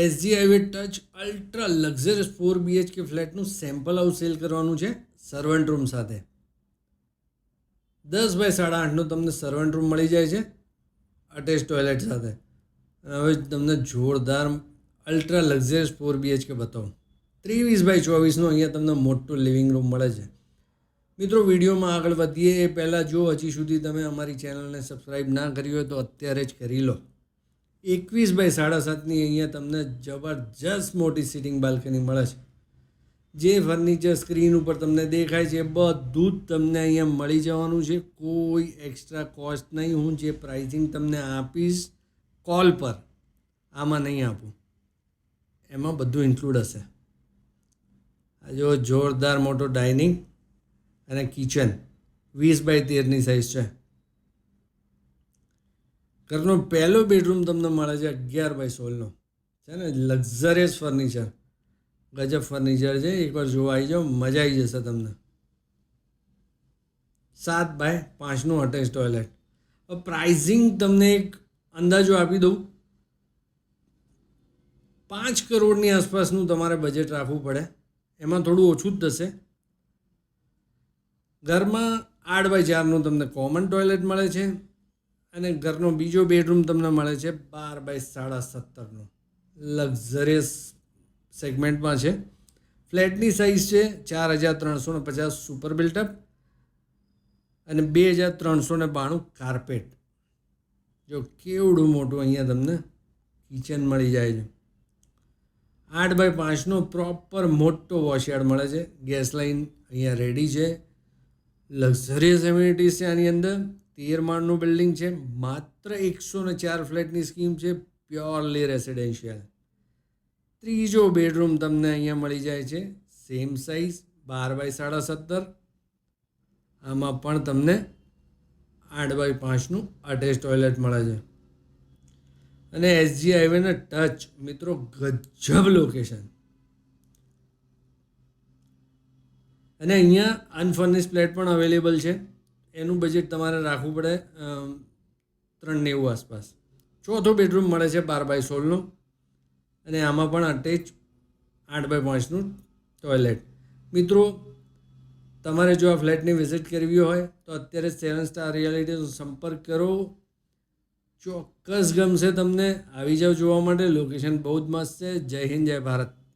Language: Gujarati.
SG highway touch ultra luxurious 4 BHK ફ્લેટનું સેમ્પલ હાઉસ સેલ કરવાનું છે સર્વન્ટ રૂમ સાથે. 10 બાય 8.5નો તમને સર્વન્ટ રૂમ મળી જાય છે અટેચ ટોયલેટ સાથે. અને હવે તમને જોરદાર અલ્ટ્રા લક્ઝરિયસ 4 BHK બતાવું. 23 બાય 24નો અહીંયા તમને મોટું લિવિંગ રૂમ મળે છે. મિત્રો, વિડીયોમાં આગળ વધીએ એ પહેલાં જો હજી સુધી તમે અમારી ચેનલને સબસ્ક્રાઈબ ના કરી હોય તો અત્યારે જ કરી લો. 21 બાય 7.5ની અહીંયા તમને જબરજસ્ત મોટી સિટિંગ બાલ્કની મળે છે. જે ફર્નિચર સ્ક્રીન ઉપર તમને દેખાય છે બધું જ તમને અહીંયા મળી જવાનું છે. કોઈ એક્સ્ટ્રા કોસ્ટ નહીં. હું જે પ્રાઇસિંગ તમને આપીશ કોલ પર આમાં નહીં આપું, એમાં બધું ઇન્ક્લુડ હશે. આ જો જોરદાર મોટો ડાઇનિંગ અને કિચન 20 બાય 13ની સાઇઝ છે. ઘરનો પહેલો બેડરૂમ તમને મળે છે 11 બાય 16નો. છે ને લક્ઝરિયસ ફર્નિચર, ગજબ ફર્નિચર છે. એકવાર જોવા આવી જાઓ, મજા આવી જશે તમને. 7 બાય 5નું અટેચ ટોયલેટ. હવે પ્રાઇઝિંગ તમને એક અંદાજો આપી દઉં. 5 કરોડની આસપાસનું તમારે બજેટ રાખવું પડે, એમાં થોડું ઓછું જ થશે. ઘરમાં 8 બાય 4નું તમને કોમન ટોયલેટ મળે છે અને ઘરનો બીજો બેડરૂમ તમને મળે છે 12 બાય 17.5નો. લક્ઝરિયસ સેગમેન્ટમાં છે. ફ્લેટની સાઇઝ છે 4350 સુપર બિલ્ટઅપ અને 2392 કાર્પેટ. જો કેવડું મોટું અહીંયા તમને કિચન મળી જાય છે. 8 બાય 5નો પ્રોપર મોટો વોશયાર્ડ મળે છે. ગેસ લાઇન અહીંયા રેડી છે. લક્ઝરિયસ એમ્યુનિટીઝ છે આની અંદર. 13 માળનું બિલ્ડિંગ છે. માત્ર 104 ફ્લેટની સ્કીમ છે. Purely residential. ત્રીજો બેડરૂમ તમને અહીંયા મળી જાય છે સેમ સાઇઝ 12 બાય 17.5. આમાં પણ તમને 8 બાય 5નું અટેચ ટોયલેટ મળે છે અને એસજી હાઈવેને ટચ. મિત્રો, ગજબ લોકેશન. અને અહીંયા અનફર્નિશ ફ્લેટ પણ અવેલેબલ છે. એનું બજેટ તમારે રાખવું પડે 390 આસપાસ. ચોથો બેડરૂમ મળે છે 12 બાય 16નો અને આમાં પણ અટેચ 8 બાય 5નું ટોયલેટ. મિત્રો, તમારે જો આ ફ્લેટની વિઝિટ કરવી હોય તો અત્યારે 7 સ્ટાર રિયાલિટીનો સંપર્ક કરો. ચોક્કસ ગમશે તમને. આવી જાઓ જોવા માટે. લોકેશન બહુ જ મસ્ત છે. જય હિન્દ, જય ભારત.